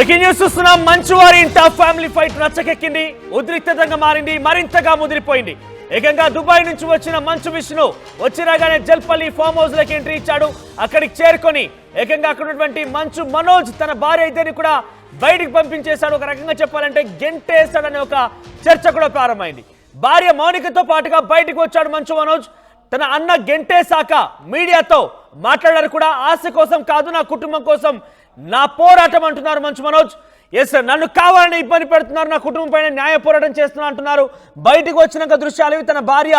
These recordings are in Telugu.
బ్రేకింగ్ న్యూస్ చూస్తున్నాం. మంచువారి ఇంట ఫ్యామిలీ ఫైట్ రచ్చకెక్కింది, ఉద్రిక్తతంగా మారింది, మరింతగా ముదిరిపోయింది. ఏకంగా దుబాయ్ నుంచి వచ్చిన మంచు విష్ణు వచ్చి రాగానే జల్పల్లి ఫామ్ హౌస్ లోకి ఎంట్రీ ఇచ్చాడు. అక్కడికి చేరుకొని ఏకంగా అక్కడ ఉన్నటువంటి మంచు మనోజ్ తన భార్య ఇద్దరిని కూడా బయటికి పంపించేశాడు. ఒక రకంగా చెప్పాలంటే గెంటేశాడనే ఒక చర్చ కూడా ప్రారంభమైంది. భార్య మౌనికతో పాటుగా బయటకు వచ్చాడు మంచు మనోజ్. తన అన్న గెంటేశాక మీడియాతో మాట్లాడారు కూడా. ఆశ కోసం కాదు, నా కుటుంబం కోసం నా పోరాటం అంటున్నారు మంచు మనోజ్. ఎస్, నన్ను కావాలని ఇబ్బంది పెడుతున్నారు, నా కుటుంబం పైన న్యాయ పోరాటం చేస్తున్నా అంటున్నారు. బయటకు వచ్చినాక దృశ్యాలు తన భార్య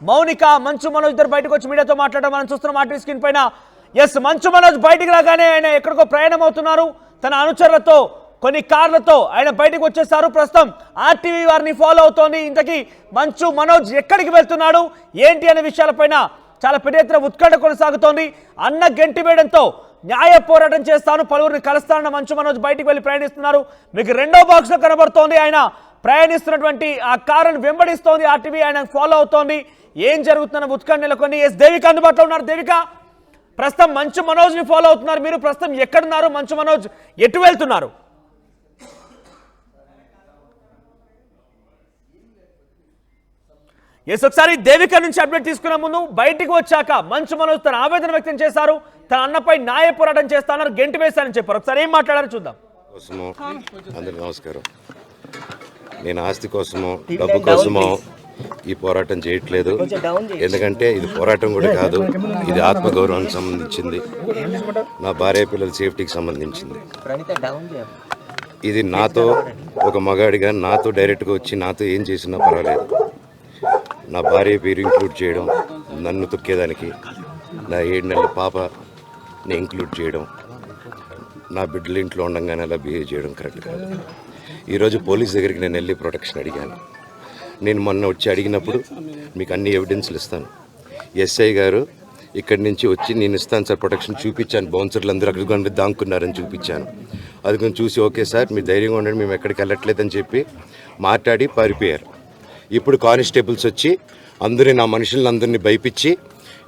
మౌనిక మంచు మనోజ్ ఇద్దరు బయటకు వచ్చి మీడియాతో మాట్లాడడం మనం చూస్తున్నాం ఆర్టీవీ స్క్రీన్ పైన. ఎస్, మంచు మనోజ్ బయటికి రాగానే ఆయన ఎక్కడికో ప్రయాణం అవుతున్నారు. తన అనుచరులతో కొన్ని కార్లతో ఆయన బయటకు వచ్చేసారు. ప్రస్తుతం ఆర్టీవీ వారిని ఫాలో అవుతోంది. ఇంతకీ మంచు మనోజ్ ఎక్కడికి వెళ్తున్నాడు ఏంటి అనే విషయాలపైన చాలా పెద్ద ఎత్తున ఉత్కంఠ కొనసాగుతోంది. అన్న గెంటి వేయడంతో న్యాయ పోరాటం చేస్తాను, పలువురిని కలుస్తానన్న మంచు మనోజ్ బయటికి వెళ్ళి ప్రయాణిస్తున్నారు. మీకు రెండో బాక్స్ లో కనబడుతోంది. ఆయన ప్రయాణిస్తున్నటువంటి ఆ కారును వెంబడిస్తోంది ఆర్టీవీ, ఆయన ఫాలో అవుతోంది. ఏం జరుగుతున్న ఉత్కంఠ నెలకొని. ఎస్, దేవిక అందుబాటులో ఉన్నారు. దేవిక, ప్రస్తుతం మంచు మనోజ్ ని ఫాలో అవుతున్నారు మీరు. ప్రస్తుతం ఎక్కడున్నారు? మంచు మనోజ్ ఎటు వెళ్తున్నారు? ఎస్, ఒకసారి దేవిక నుంచి అప్డేట్ తీసుకునే ముందు బయటికి వచ్చాక మంచు మనోజ్ తన ఆవేదన వ్యక్తం చేశారు. తన అన్నపై న్యాయ పోరాటం చేస్తానన్నారు, గెంటి వేశారని చెప్పారు. ఒకసారి ఏం మాట్లాడారో చూద్దాం. అందరికీ నమస్కారం. నేను ఆస్తి కోసమో డబ్బు కోసమో ఈ పోరాటం చేయట్లేదు. ఎందుకంటే ఇది పోరాటం కూడా కాదు, ఇది ఆత్మగౌరవానికి సంబంధించింది, నా భార్య పిల్లల సేఫ్టీకి సంబంధించింది. ఇది నాతో ఒక మగాడిగా నాతో డైరెక్ట్గా వచ్చి నాతో ఏం చేసినా పర్వాలేదు. నా భార్య పేరు ఇంక్లూడ్ చేయడం, నన్ను తొక్కేదానికి, నా 7 నెలల పాపని ఇంక్లూడ్ చేయడం, నా బిడ్డల ఇంట్లో ఉండగానే అలా బిహేవ్ చేయడం కరెక్ట్ కాదు. ఈరోజు పోలీస్ దగ్గరికి నేను వెళ్ళి ప్రొటెక్షన్ అడిగాను. నేను మొన్న వచ్చి అడిగినప్పుడు మీకు అన్ని ఎవిడెన్స్లు ఇస్తాను, ఎస్ఐ గారు ఇక్కడి నుంచి వచ్చి నేను ఇస్తాను సార్ ప్రొటెక్షన్ చూపించాను. బౌన్సర్లు అందరూ అక్కడికి దాక్కున్నారని చూపించాను. అది కొంచెం చూసి ఓకే సార్ మీరు ధైర్యంగా ఉండండి, మేము ఎక్కడికి వెళ్ళట్లేదని చెప్పి మాట్లాడి పారిపోయారు. ఇప్పుడు కానిస్టేబుల్స్ వచ్చి అందరినీ నా మనుషులందరినీ భయపించి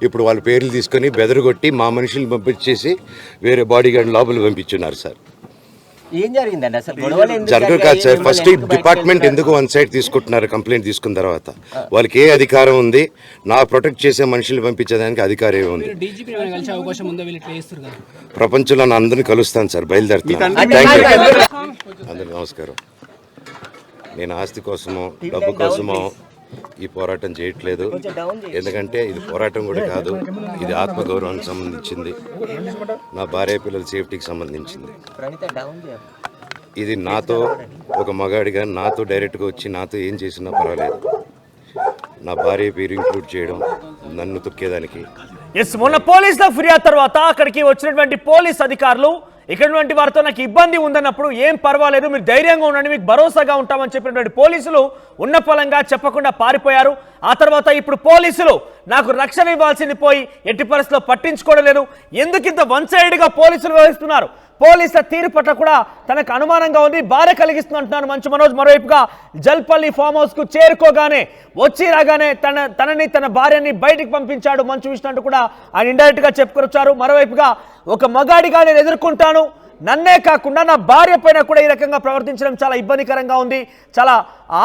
ఇప్పుడు వాళ్ళ పేర్లు తీసుకొని బెదరగొట్టి మా మనుషులు పంపించేసి వేరే బాడీ గార్డ్ లోపల పంపించున్నారు సార్. ఏం జరిగిందండి అసలు? జరగదు కాదు సార్. ఫస్ట్ ఈ డిపార్ట్మెంట్ ఎందుకు వన్ సైడ్ తీసుకుంటున్నారు? కంప్లైంట్ తీసుకున్న తర్వాత వాళ్ళకి ఏ అధికారం ఉంది? నా ప్రొటెక్ట్ చేసే మనుషులు పంపించేదానికి అధికారం ఏముంది? ప్రపంచంలో నా అందరినీ కలుస్తాను సార్, బయలుదేరుతాను. అందరికీ నమస్కారం. నేను ఆస్తి కోసమో డబ్బు కోసమో ఈ పోరాటం చేయట్లేదు. ఎందుకంటే ఇది పోరాటం కూడా కాదు, ఇది ఆత్మగౌరవానికి సంబంధించింది, నా భార్య పిల్లల సేఫ్టీకి సంబంధించింది. ఇది నాతో ఒక మగాడిగా నాతో డైరెక్ట్గా వచ్చి నాతో ఏం చేసినా పర్వాలేదు. నా భార్య పేరు ఇంక్లూడ్ చేయడం, నన్ను తొక్కేదానికి. ఎస్, మొన్న పోలీసుల ఫిర్యాదు తర్వాత అక్కడికి వచ్చినటువంటి పోలీస్ అధికారులు ఇక్కడ వారితో నాకు ఇబ్బంది ఉందన్నప్పుడు ఏం పర్వాలేదు, మీరు ధైర్యంగా ఉండండి, మీకు భరోసాగా ఉంటామని చెప్పినటువంటి పోలీసులు ఉన్న ఫలంగా చెప్పకుండా పారిపోయారు. ఆ తర్వాత ఇప్పుడు పోలీసులు నాకు రక్షణ ఇవ్వాల్సింది పోయి ఎట్టి పరిస్థితిలో పట్టించుకోవడం లేదు. ఎందుకు ఇంత వన్ సైడ్గా పోలీసులు వ్యవహరిస్తున్నారు? పోలీసుల తీరు పట్ల కూడా తనకు అనుమానంగా ఉంది, బాధ కలిగిస్తుంది అంటున్నారు మంచు మనోజ్. మరోవైపుగా జల్పల్లి ఫామ్ హౌస్ కు చేరుకోగానే వచ్చి రాగానే తనని తన భార్యని బయటికి పంపించాడు మంచు విష్ణు అంటూ కూడా ఆయన ఇండైరెక్ట్ గా చెప్పుకొచ్చారు. మరోవైపుగా ఒక మగాడిగా నేను ఎదుర్కొంటాను, నన్నే కాకుండా నా భార్య పైన కూడా ఈ రకంగా ప్రవర్తించడం చాలా ఇబ్బందికరంగా ఉంది, చాలా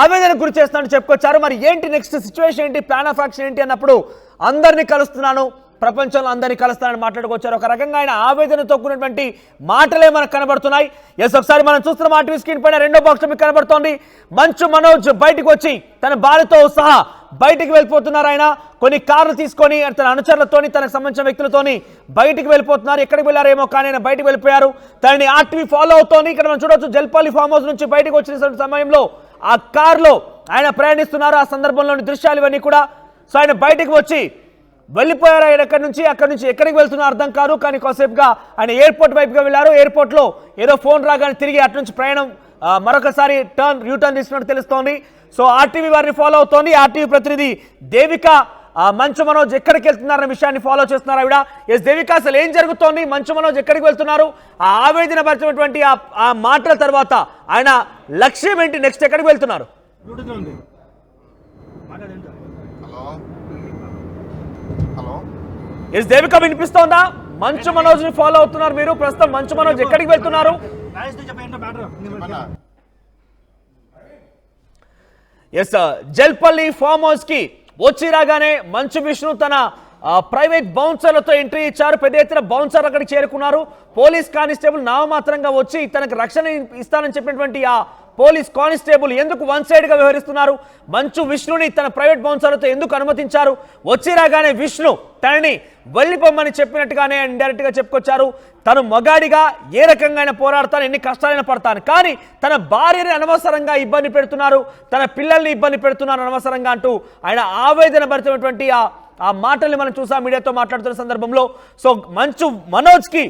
ఆవేదన గురి చేస్తానని చెప్పుకొచ్చారు. మరి ఏంటి నెక్స్ట్ సిచ్యువేషన్ ఏంటి, ప్లాన్ ఆఫ్ యాక్షన్ ఏంటి అన్నప్పుడు అందరినీ కలుస్తున్నాను, ప్రపంచంలో అందరినీ కలుస్తానని మాట్లాడుకొచ్చారు. ఒక రకంగా ఆయన ఆవేదనతో కూడినటువంటి మాటలే మనకు కనబడుతున్నాయి. ఎస్, ఒకసారి మనం చూస్తున్న ఆర్టీవీ స్క్రీన్ పైన రెండో బాక్స్ మీకు కనబడుతోంది. మంచు మనోజ్ బయటకు వచ్చి తన భార్యతో సహా బయటికి వెళ్ళిపోతున్నారు. ఆయన కొన్ని కార్లు తీసుకొని తన అనుచరులతోని తనకు సంబంధించిన వ్యక్తులతోని బయటికి వెళ్ళిపోతున్నారు. ఎక్కడికి వెళ్ళారేమో కానీ ఆయన బయటకు వెళ్ళిపోయారు. తనని ఆర్టీవీ ఫాలో అవుతోంది. ఇక్కడ మనం చూడొచ్చు జల్పల్లి ఫామ్ హౌస్ నుంచి బయటకు వచ్చిన సమయంలో ఆ కార్లో ఆయన ప్రయాణిస్తున్నారు. ఆ సందర్భంలోని దృశ్యాలు ఇవన్నీ కూడా. సో ఆయన బయటకు వచ్చి వెళ్ళిపోయారు. ఆయన అక్కడి నుంచి ఎక్కడికి వెళ్తున్నా అర్థం కాదు. కానీ కాసేపుగా ఆయన ఎయిర్పోర్ట్ వైపుగా వెళ్ళారు. ఎయిర్పోర్ట్లో ఏదో ఫోన్ రాగానే తిరిగి అటు నుంచి ప్రయాణం మరొకసారి యూటర్న్ తీసుకున్నట్టు తెలుస్తోంది. సో ఆర్టీవీ వారిని ఫాలో అవుతోంది. ఆర్టీవీ ప్రతినిధి దేవిక మంచు మనోజ్ ఎక్కడికి వెళ్తున్నారన్న విషయాన్ని ఫాలో చేస్తున్నారు ఆవిడ. ఎస్ దేవిక, అసలు ఏం జరుగుతోంది? మంచు మనోజ్ ఎక్కడికి వెళ్తున్నారు? ఆ ఆవేదన పరిచినటువంటి ఆ మాటల తర్వాత ఆయన లక్ష్యం ఏంటి? నెక్స్ట్ ఎక్కడికి వెళ్తున్నారు? ఎస్ దేవిక, వినిపిస్తోందా? మంచు మనోజ్ ని ఫాలో అవుతున్నారు మీరు. ప్రస్తుతం మంచు మనోజ్ ఎక్కడికి వెళ్తున్నారు? ఎస్ జల్పల్లి ఫామ్ హౌస్ కి వచ్చి రాగానే మంచు విష్ణు తన ప్రైవేట్ బౌన్సర్లతో ఎంట్రీ ఇచ్చారు. పెద్ద ఎత్తున బౌన్సర్ అక్కడికి చేరుకున్నారు. పోలీస్ కానిస్టేబుల్ నామమాత్రంగా వచ్చి తనకు రక్షణ ఇస్తానని చెప్పినటువంటి ఆ పోలీస్ కానిస్టేబుల్ ఎందుకు వన్ సైడ్ గా వ్యవహరిస్తున్నారు? మంచు విష్ణుని తన ప్రైవేట్ బౌన్సర్లతో ఎందుకు అనుమతించారు? వచ్చి రాగానే విష్ణు తనని వెళ్ళిపోమ్మని చెప్పినట్టుగానే ఇండైరెక్ట్ గా చెప్పుకొచ్చారు. తను మగాడిగా ఏ రకంగా పోరాడతాను, ఎన్ని కష్టాలైనా పడతాను, కానీ తన భార్యని అనవసరంగా ఇబ్బంది పెడుతున్నారు, తన పిల్లల్ని ఇబ్బంది పెడుతున్నారు అనవసరంగా అంటూ ఆయన ఆవేదన భరితమైనటువంటి ఆ మాటల్ని మనం చూసాం మీడియాతో మాట్లాడుతున్న సందర్భంలో. సో మంచు మనోజ్కి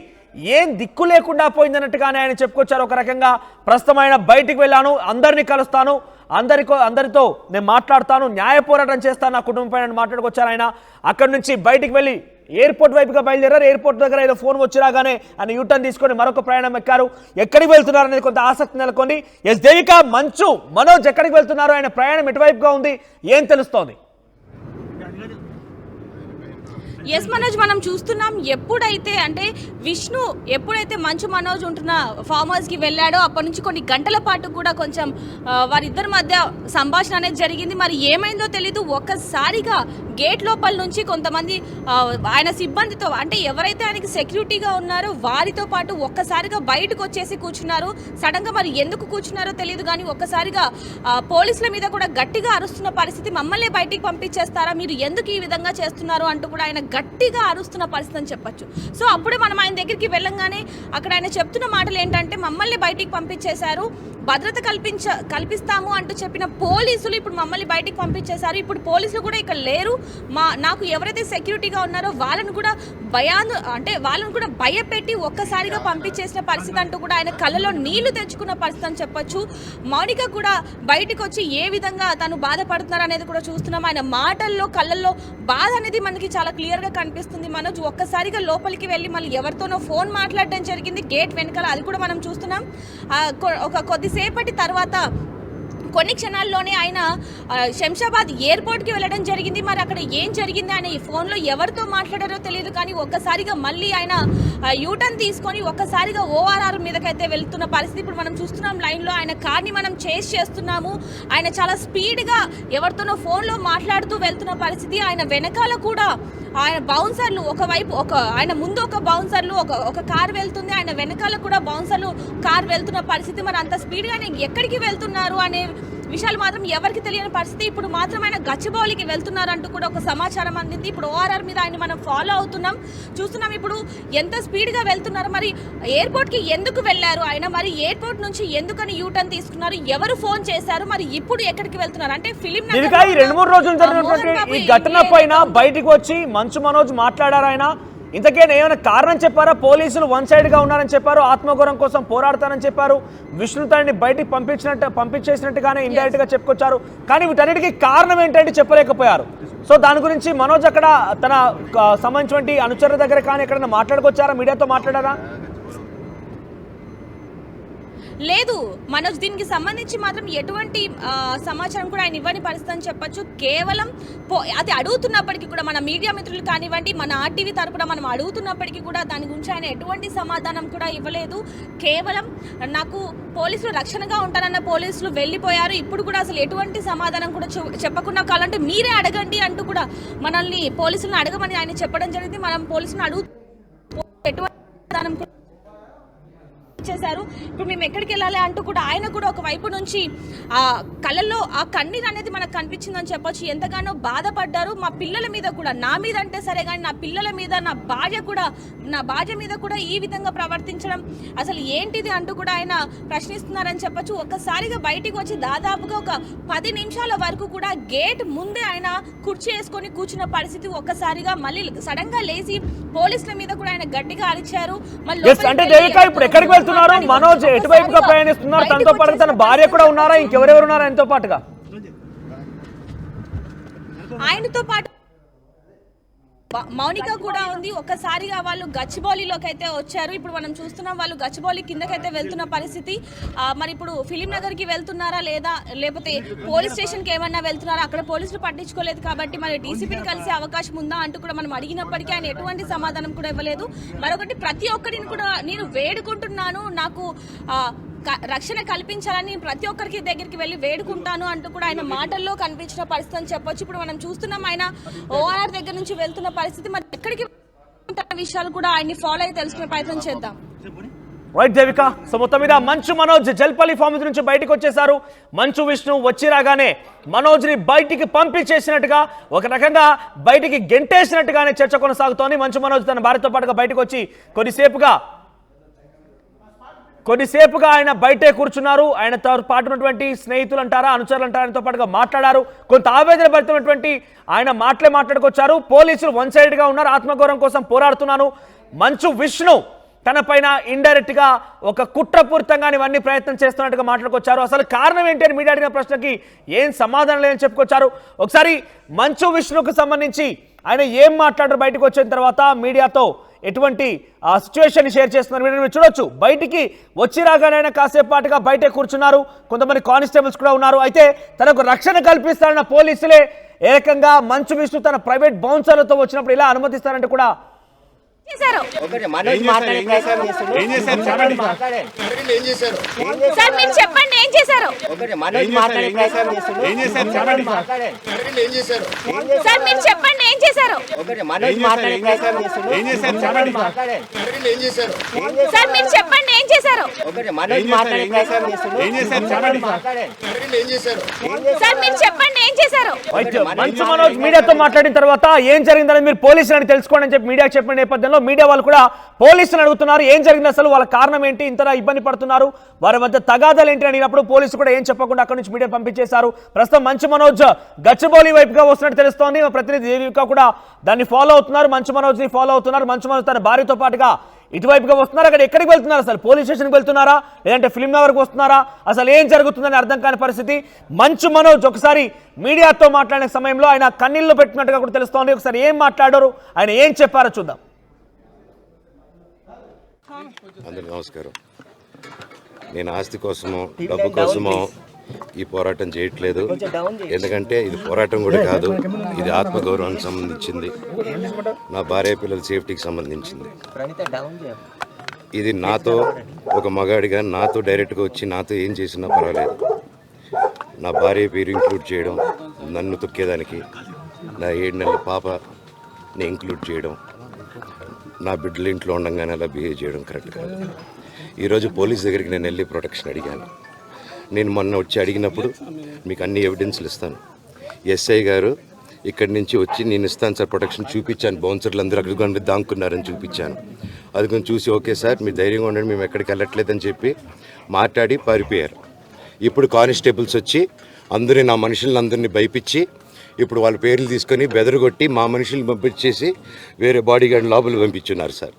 ఏం దిక్కు లేకుండా పోయిందన్నట్టుగానే ఆయన చెప్పుకొచ్చారు. ఒక రకంగా ప్రస్తుతం ఆయన బయటికి వెళ్ళాను, అందరినీ కలుస్తాను, అందరితో నేను మాట్లాడతాను, న్యాయ పోరాటం చేస్తాను, నా కుటుంబం పైన మాట్లాడుకొచ్చారు ఆయన. అక్కడి నుంచి బయటికి వెళ్ళి ఎయిర్పోర్ట్ వైపుగా బయలుదేరారు. ఎయిర్పోర్ట్ దగ్గర ఏదో ఫోన్ వచ్చి రాగానే ఆయన యూటర్న్ తీసుకొని మరొక ప్రయాణం ఎక్కారు. ఎక్కడికి వెళ్తున్నారు అనేది కొంత ఆసక్తి నెలకొంది. ఎస్ దేవిక, మంచు మనోజ్ ఎక్కడికి వెళ్తున్నారు, ఆయన ప్రయాణం ఎటువైపుగా ఉంది, ఏం తెలుస్తోంది? ఎస్ మనోజ్, మనం చూస్తున్నాం విష్ణు ఎప్పుడైతే మంచు మనోజ్ ఉంటున్న ఫామ్ హౌస్కి వెళ్ళాడో అప్పటి నుంచి కొన్ని గంటల పాటు కూడా కొంచెం వారిద్దరి మధ్య సంభాషణ అనేది జరిగింది. మరి ఏమైందో తెలీదు, ఒక్కసారిగా గేట్ లోపల నుంచి కొంతమంది ఆయన సిబ్బందితో ఎవరైతే ఆయనకి సెక్యూరిటీగా ఉన్నారో వారితో పాటు ఒక్కసారిగా బయటకు వచ్చేసి కూర్చున్నారు. సడన్గా మరి ఎందుకు కూర్చున్నారో తెలియదు కానీ ఒక్కసారిగా పోలీసుల మీద కూడా గట్టిగా అరుస్తున్న పరిస్థితి. మమ్మల్ని బయటికి పంపించేస్తారా, మీరు ఎందుకు ఈ విధంగా చేస్తున్నారు అంటూ కూడా ఆయన గట్టిగా అరుస్తున్న పరిస్థితి అని చెప్పొచ్చు. సో అప్పుడే మనం ఆయన దగ్గరికి వెళ్ళంగానే అక్కడ ఆయన చెప్తున్న మాటలు ఏంటంటే, మమ్మల్ని బయటికి పంపించేశారు, భద్రత కల్పిస్తాము అంటూ చెప్పిన పోలీసులు ఇప్పుడు మమ్మల్ని బయటికి పంపించేశారు. ఇప్పుడు పోలీసులు కూడా ఇక్కడ లేరు. నాకు ఎవరైతే సెక్యూరిటీగా ఉన్నారో వాళ్ళను కూడా భయపెట్టి ఒక్కసారిగా పంపించేసిన పరిస్థితి అంటూ కూడా ఆయన కళ్ళలో నీళ్లు తెచ్చుకున్న పరిస్థితి అని చెప్పొచ్చు. మౌనిక కూడా బయటకు వచ్చి ఏ విధంగా తను బాధపడుతున్నారు అనేది కూడా చూస్తున్నాం. ఆయన మాటల్లో కళ్ళల్లో బాధ అనేది మనకి చాలా క్లియర్గా కనిపిస్తుంది. మనోజ్ ఒక్కసారిగా లోపలికి వెళ్ళి మళ్ళీ ఎవరితోనో ఫోన్ మాట్లాడడం జరిగింది గేట్ వెనకాల, అది కూడా మనం చూస్తున్నాం. ఒక కొద్దిసేపటి తర్వాత కొన్ని క్షణాల్లోనే ఆయన శంషాబాద్ ఎయిర్పోర్ట్కి వెళ్ళడం జరిగింది. మరి అక్కడ ఏం జరిగింది, ఆయన ఈ ఫోన్లో ఎవరితో మాట్లాడారో తెలియదు కానీ ఒక్కసారిగా మళ్ళీ ఆయన యూటర్న్ తీసుకొని ఒక్కసారిగా ఓఆర్ఆర్ మీదకైతే వెళ్తున్న పరిస్థితి ఇప్పుడు మనం చూస్తున్నాం. లైన్లో ఆయన కార్ని మనం చేస్ చేస్తున్నాము. ఆయన చాలా స్పీడ్గా ఎవరితోనో ఫోన్లో మాట్లాడుతూ వెళ్తున్న పరిస్థితి. ఆయన వెనకాల కూడా ఆయన బౌన్సర్లు ఆయన ముందు ఒక బౌన్సర్లు ఒక కార్ వెళ్తుంది, ఆయన వెనకాల కూడా బౌన్సర్లు కార్ వెళ్తున్న పరిస్థితి. మరి అంత స్పీడ్గా ఆయన ఎక్కడికి వెళ్తున్నారు అనే విషయాలు మాత్రం ఎవరికి తెలియని పరిస్థితి. ఇప్పుడు మాత్రం ఆయన గచ్చిబౌలికి వెళ్తున్నారంటూ కూడా ఒక సమాచారం అందింది. ఇప్పుడు ఓఆర్ఆర్ మీద ఆయన మనం ఫాలో అవుతున్నాం, చూస్తున్నాం ఇప్పుడు ఎంత స్పీడ్గా వెళ్తున్నారు. మరి ఎయిర్పోర్ట్కి ఎందుకు వెళ్ళారు ఆయన, మరి ఎయిర్పోర్ట్ నుంచి ఎందుకని యూటర్న్ తీసుకున్నారు, ఎవరు ఫోన్ చేశారు, మరి ఇప్పుడు ఎక్కడికి వెళ్తున్నారు అంటే ఫిలిం 2-3 రోజులు జరిగినటువంటి ఈ ఘటన పైన బయటికి వచ్చి మంచు మనోజ్ మాట్లాడారు. ఆయన ఇంతకేనా ఏమైనా కారణం చెప్పారా? పోలీసులు వన్ సైడ్ గా ఉన్నారని చెప్పారు, ఆత్మగౌరవం కోసం పోరాడతానని చెప్పారు, విష్ణు తనని బయటికి పంపించేసినట్టుగానే ఇండైరెక్ట్ గా చెప్పుకొచ్చారు. కానీ వీటన్నిటికీ కారణం ఏంటంటే చెప్పలేకపోయారు. సో దాని గురించి మనోజ్ అక్కడ తన సంబంధించినటువంటి అనుచరుల దగ్గర కానీ ఎక్కడైనా మాట్లాడుకొచ్చారా, మీడియాతో మాట్లాడారా? లేదు మనోజ్, దీనికి సంబంధించి మాత్రం ఎటువంటి సమాచారం కూడా ఆయన ఇవ్వని పరిస్థితి అని చెప్పొచ్చు. కేవలం అది అడుగుతున్నప్పటికీ కూడా మన మీడియా మిత్రులు కానివ్వండి, మన ఆర్టీవీ తరపున మనం అడుగుతున్నప్పటికీ కూడా దాని గురించి ఆయన ఎటువంటి సమాధానం కూడా ఇవ్వలేదు. కేవలం నాకు పోలీసులు రక్షణగా ఉంటారన్న పోలీసులు వెళ్ళిపోయారు, ఇప్పుడు కూడా అసలు ఎటువంటి సమాధానం కూడా చెప్పకుండా కావాలంటే మీరే అడగండి అంటూ కూడా మనల్ని పోలీసులను అడగమని ఆయన చెప్పడం జరిగింది. మనం పోలీసులను ఎటువంటి సమాధానం చేశారు. ఇప్పుడు మేము ఎక్కడికి వెళ్ళాలి అంటూ కూడా ఆయన కూడా ఒక వైపు నుంచి ఆ కళ్ళల్లో ఆ కన్నీరు అనేది మనకు కనిపించిందని చెప్పొచ్చు. ఎంతగానో బాధపడ్డారు. మా పిల్లల మీద కూడా, నా మీద అంటే సరే కానీ నా పిల్లల మీద, నా భార్య మీద కూడా ఈ విధంగా ప్రవర్తించడం అసలు ఏంటిది అంటూ కూడా ఆయన ప్రశ్నిస్తున్నారని చెప్పొచ్చు. ఒక్కసారిగా బయటికి వచ్చి దాదాపుగా ఒక 10 నిమిషాల వరకు కూడా గేట్ ముందే ఆయన కుర్చీ వేసుకొని కూర్చున్న పరిస్థితి. ఒక్కసారిగా మళ్ళీ సడన్ గా లేచి పోలీసుల మీద కూడా ఆయన గట్టిగా అరిచారు. మనోజ్ ఎటువైపుగా ప్రయాణిస్తున్నారు, తనతో పాటు తన భార్య కూడా ఉన్నారా, ఇంకెవరెవరు ఉన్నారా ఆయనతో పాటుగా? ఆయనతో పాటు మౌనిక కూడా ఉంది. ఒక్కసారిగా వాళ్ళు గచ్చిబౌలిలోకి అయితే వచ్చారు. ఇప్పుడు మనం చూస్తున్నాం వాళ్ళు గచ్చిబౌలి కిందకైతే వెళ్తున్న పరిస్థితి. మరి ఇప్పుడు ఫిలిం నగర్కి వెళ్తున్నారా లేదా లేకపోతే పోలీస్ స్టేషన్కి ఏమన్నా వెళ్తున్నారా? అక్కడ పోలీసులు పట్టించుకోలేదు కాబట్టి మరి డీసీపీని కలిసే అవకాశం ఉందా అంటూ కూడా మనం అడిగినప్పటికీ ఆయన ఎటువంటి సమాధానం కూడా ఇవ్వలేదు. మరొకటి ప్రతి ఒక్కరిని కూడా నేను వేడుకుంటున్నాను, నాకు రక్షణ కల్పించాలని ప్రతి ఒక్కరికి దగ్గరికి వెళ్ళి వేడుకుంటాను అంటూ కూడా ఆయన మాటల్లో కనిపించిన పరిస్థితి అని చెప్పొచ్చు. ఇప్పుడు మనం చూస్తున్నాం ఆయన ఓఆర్ఆర్ దగ్గర నుంచి వెళ్తున్న పరిస్థితి. మరి ఎక్కడికి విషయాలు కూడా ఆయన్ని ఫాలో అయ్యి తెలుసుకునే ప్రయత్నం చేద్దాం. రైట్ దేవిక, సో మొత్తం మీద మంచు మనోజ్ జల్పల్లి ఫార్మ్ నుంచి బయటకు వచ్చేసారు. మంచు విష్ణు వచ్చి రాగానే మనోజ్ ని బయటికి పంపించేసినట్టుగా, ఒక రకంగా బయటికి గెంటేసినట్టుగానే చర్చ కొనసాగుతోంది. మంచు మనోజ్ తన భార్యతో పాటుగా బయటకు వచ్చి కొద్దిసేపుగా ఆయన బయటే కూర్చున్నారు. ఆయనతో పాటు ఉన్నటువంటి స్నేహితులు అంటారా, అనుచరులు అంటారా, ఆయనతో పాటుగా మాట్లాడారు. కొంత ఆవేదన భరితమైనటువంటి ఆయన మాట్లాడుకొచ్చారు. పోలీసులు వన్ సైడ్ గా ఉన్నారు, ఆత్మగౌరవం కోసం పోరాడుతున్నాను. మంచు విష్ణు తన పైన ఇండైరెక్ట్ గా ఒక కుట్రపూరితంగా ఇవన్నీ ప్రయత్నం చేస్తున్నట్టుగా మాట్లాడుకొచ్చారు. అసలు కారణం ఏంటి అని మీడియా అడిగిన ప్రశ్నకి ఏం సమాధానం లేదని చెప్పుకొచ్చారు. ఒకసారి మంచు విష్ణుకు సంబంధించి ఆయన ఏం మాట్లాడారు బయటకు వచ్చిన తర్వాత, మీడియాతో ఎటువంటి సిచ్యువేషన్ షేర్ చేస్తున్నారు మీరు చూడొచ్చు. బయటికి వచ్చి రాగానే కాసేపు పాటుగా బయటే కూర్చున్నారు. కొంతమంది కానిస్టేబుల్స్ కూడా ఉన్నారు. అయితే తనకు రక్షణ కల్పిస్తారన్న పోలీసులే ఏకంగా మంచు విష్ణు తన ప్రైవేట్ బౌన్సర్లతో వచ్చినప్పుడు ఇలా అనుమతిస్తారంటే కూడా చెప్పండి ఏం చేశారు. చెప్పండి ఏం చేశారు. చెప్పండి ఏం చేశారు. చెప్పండి ఏం చేశారు. మంచు మనోజ్ మీడియాతో మాట్లాడిన తర్వాత ఏం జరిగిందని మీరు పోలీసులని తెలుసుకోండి అని చెప్పి మీడియాకి చెప్పిన నేపథ్యంలో మీడియా వాళ్ళు కూడా పోలీసులు అడుగుతున్నారు ఏం జరిగింది, అసలు వాళ్ళ కారణం ఏంటి, ఇంతలా ఇబ్బంది పడుతున్నారు, వారి మధ్య తగాదాలు ఏంటి అడిగినప్పుడు పోలీసులు కూడా ఏం చెప్పకుండా అక్కడి నుంచి మీడియా పంపించేశారు. ప్రస్తుతం మంచు మనోజ్ గచ్చిబౌలి వైపుగా వస్తున్నట్టు తెలుస్తోంది. మా ప్రతినిధి దేవిక కూడా దాన్ని ఫాలో అవుతున్నారు, మంచు మనోజ్ ని ఫాలో అవుతున్నారు. మంచు మనోజ్ తన భార్యతో పాటుగా ఇటువైపుగా వస్తున్నారు. అక్కడ ఎక్కడికి వెళ్తున్నారు, అసలు పోలీస్ స్టేషన్కి వెళ్తున్నారా లేదంటే ఫిల్మ్ నగర్కి వస్తున్నారా, అసలు ఏం జరుగుతుందని అర్థం కాని పరిస్థితి. మంచు మనోజ్ ఒకసారి మీడియాతో మాట్లాడిన సమయంలో ఆయన కన్నీళ్లు పెట్టినట్టుగా కూడా తెలుస్తోంది. ఒకసారి ఏం మాట్లాడారు, ఆయన ఏం చెప్పారో చూద్దాం. అందరికీ నమస్కారం. నేను ఆస్తి కోసమో డబ్బు కోసమో ఈ పోరాటం చేయట్లేదు. ఎందుకంటే ఇది పోరాటం కూడా కాదు, ఇది ఆత్మగౌరవానికి సంబంధించింది, నా భార్య పిల్లల సేఫ్టీకి సంబంధించింది. ఇది నాతో ఒక మగాడిగా నాతో డైరెక్ట్గా వచ్చి నాతో ఏం చేసినా పర్వాలేదు. నా భార్య పేరు ఇంక్లూడ్ చేయడం, నన్ను తొక్కేదానికి, నా 7 నెలల పాపని ఇంక్లూడ్ చేయడం, నా బిడ్డలు ఇంట్లో ఉండగానే అలా బిహేవ్ చేయడం కరెక్ట్ కాదు. ఈరోజు పోలీస్ దగ్గరికి నేను వెళ్ళి ప్రొటెక్షన్ అడిగాను. నేను మొన్న వచ్చి అడిగినప్పుడు మీకు అన్ని ఎవిడెన్స్లు ఇస్తాను, ఎస్ఐ గారు ఇక్కడి నుంచి వచ్చి నేను ఇస్తాను సార్ ప్రొటెక్షన్ చూపించాను, బౌన్సర్లు అందరూ అక్కడ దాక్కున్నారని చూపించాను. అది కొంచెం చూసి ఓకే సార్ మీరు ధైర్యంగా ఉండండి మేము ఎక్కడికి వెళ్ళట్లేదని చెప్పి మాట్లాడి పారిపోయారు. ఇప్పుడు కానిస్టేబుల్స్ వచ్చి అందరూ నా మనుషులను అందరినీ భయపించి ఇప్పుడు వాళ్ళ పేర్లు తీసుకొని బెదరగొట్టి మా మనుషులు పంపించేసి వేరే బాడీ గార్డ్ లోపల పంపించున్నారు సార్.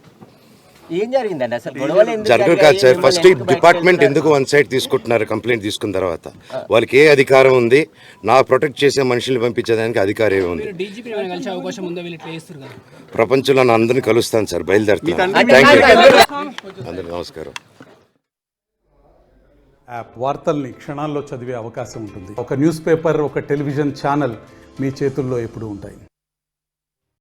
ఏం జరిగిందండి అసలు? జరగదు కాదు సార్. ఫస్ట్ డిపార్ట్మెంట్ ఎందుకు వన్ సైడ్ తీసుకుంటున్నారు కంప్లైంట్ తీసుకున్న తర్వాత? వాళ్ళకి ఏ అధికారం ఉంది? నా ప్రొటెక్ట్ చేసే మనుషుల్ని పంపించేదానికి అధికారం ఉంది? ప్రపంచంలో నా అందరినీ కలుస్తాను సార్, బయలుదేరుతాను. Thank you. అందరికీ నమస్కారం. యాప్ వార్తల్ని క్షణాల్లో చదివే అవకాశం ఉంటుంది. ఒక న్యూస్ పేపర్, ఒక టెలివిజన్ ఛానల్ మీ చేతుల్లో ఎప్పుడూ ఉంటాయి.